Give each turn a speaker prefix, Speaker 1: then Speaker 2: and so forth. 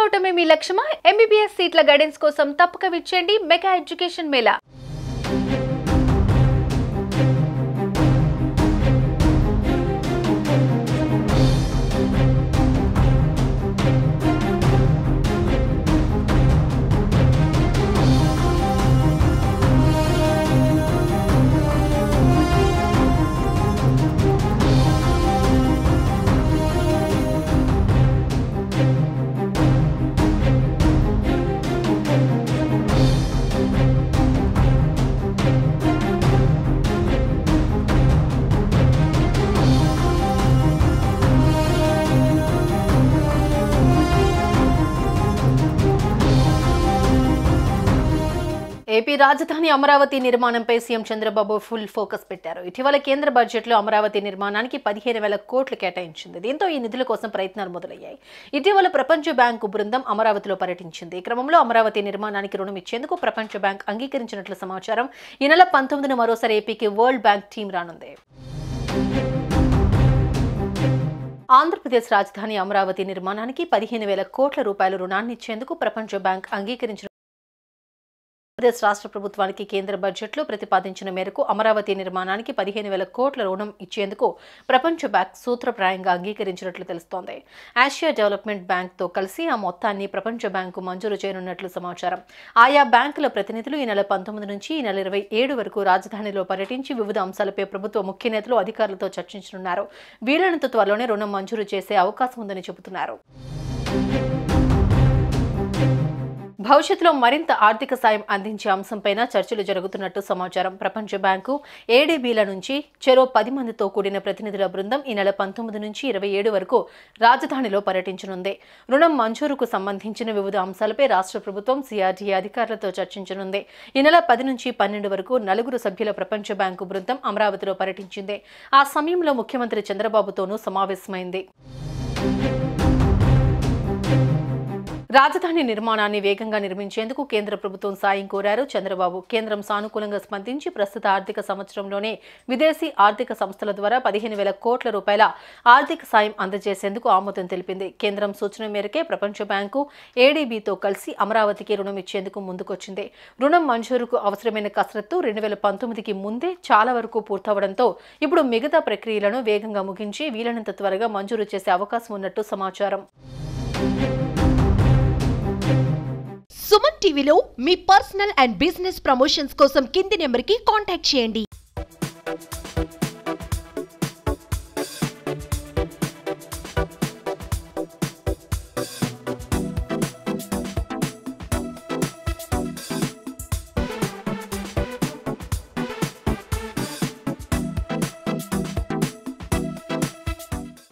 Speaker 1: అవటమే మీ లక్ష్యమా? MBBS సీట్ల guidance కోసం తప్పక విచ్చేయండి మెగా ఎడ్యుకేషన్ మేళా. ఏపీ రాజధాని అమరావతి నిర్మాణంపై సీఎం చంద్రబాబు ఫుల్ ఫోకస్ పెట్టారు. ఇటీవల కేంద్ర బడ్జెట్లో అమరావతి నిర్మాణానికి 15,000 కోట్లు కేటాయించింది. దీంతో ఈ నిధుల కోసం ప్రయత్నాలు మొదలయ్యాయి. ఇటీవల ప్రపంచ బ్యాంకు బృందం అమరావతిలో పర్యటించింది. ఈ క్రమంలో అమరావతి నిర్మాణానికి రుణం ఇచ్చేందుకు ప్రపంచ బ్యాంక్ అంగీకరించినట్లు సమాచారం. ఈ నెల 19న మరోసారి ఏపీకి వరల్డ్ బ్యాంక్ టీం రానుంది. ఆంధ్రప్రదేశ్ రాజధాని అమరావతి నిర్మాణానికి 15,000 కోట్ల రూపాయల రుణాన్ని ఇచ్చేందుకు ప్రపంచ బ్యాంక్ అంగీకరించిన ఆంధ్రప్రదేశ్ రాష్ట్ర ప్రభుత్వానికి కేంద్ర బడ్జెట్లో ప్రతిపాదించిన మేరకు అమరావతి నిర్మాణానికి 15,000 కోట్ల రుణం ఇచ్చేందుకు ప్రపంచ బ్యాంక్ సూత్రప్రాయంగా అంగీకరించినట్లు తెలుస్తోంది. ఆసియా డెవలప్మెంట్ బ్యాంక్తో కలిసి ఆ మొత్తాన్ని ప్రపంచ బ్యాంకు మంజూరు చేయనున్నట్లు సమాచారం. ఆయా బ్యాంకుల ప్రతినిధులు ఈ నెల 19 నుంచి ఈ నెల 27 వరకు రాజధానిలో పర్యటించి వివిధ అంశాలపై ప్రభుత్వ ముఖ్య నేతలు అధికారులతో చర్చించనున్నారు. వీలైనంత త్వరలోనే రుణం మంజూరు చేసే అవకాశం ఉందని చెబుతున్నారు. భవిష్యత్తులో మరింత ఆర్థిక సాయం అందించే అంశంపైన చర్చలు జరుగుతున్నట్టు సమాచారం. ప్రపంచ బ్యాంకు ఏడీబీల నుంచి చెరో 10 మందితో కూడిన ప్రతినిధుల బృందం ఈ నెల 19 నుంచి 27 వరకు రాజధానిలో పర్యటించనుంది. రుణం మంజూరుకు సంబంధించిన వివిధ అంశాలపై రాష్ట్ర ప్రభుత్వం సిఆర్డీఏ అధికారులతో చర్చించనుంది. ఈ నెల 10 నుంచి 12 వరకు 4 సభ్యుల ప్రపంచ బ్యాంకు బృందం అమరావతిలో పర్యటించింది. ఆ సమయంలో ముఖ్యమంత్రి చంద్రబాబుతోనూ సమావేశమైంది. రాజధాని నిర్మాణాన్ని వేగంగా నిర్మించేందుకు కేంద్ర ప్రభుత్వం సాయం కోరారు చంద్రబాబు. కేంద్రం సానుకూలంగా స్పందించి ప్రస్తుత ఆర్థిక సంవత్సరంలోనే విదేశీ ఆర్థిక సంస్థల ద్వారా 15,000 కోట్ల రూపాయల ఆర్థిక సాయం అందజేసేందుకు ఆమోదం తెలిపింది. కేంద్రం సూచన మేరకే ప్రపంచ బ్యాంకు ఏడీబీతో కలిసి అమరావతికి రుణం ఇచ్చేందుకు ముందుకొచ్చింది. రుణం మంజూరుకు అవసరమైన కసరత్తు 2019కి ముందే చాలా వరకు పూర్తవడంతో ఇప్పుడు మిగతా ప్రక్రియలను వేగంగా ముగించి వీలైనంత త్వరగా మంజూరు చేసే అవకాశం ఉన్నట్టు సమాచారం.
Speaker 2: సుమన్ టీవీలో మీ పర్సనల్ అండ్ బిజినెస్ ప్రమోషన్స్ కోసం కింది నెంబర్కి కాంటాక్ట్ చేయండి.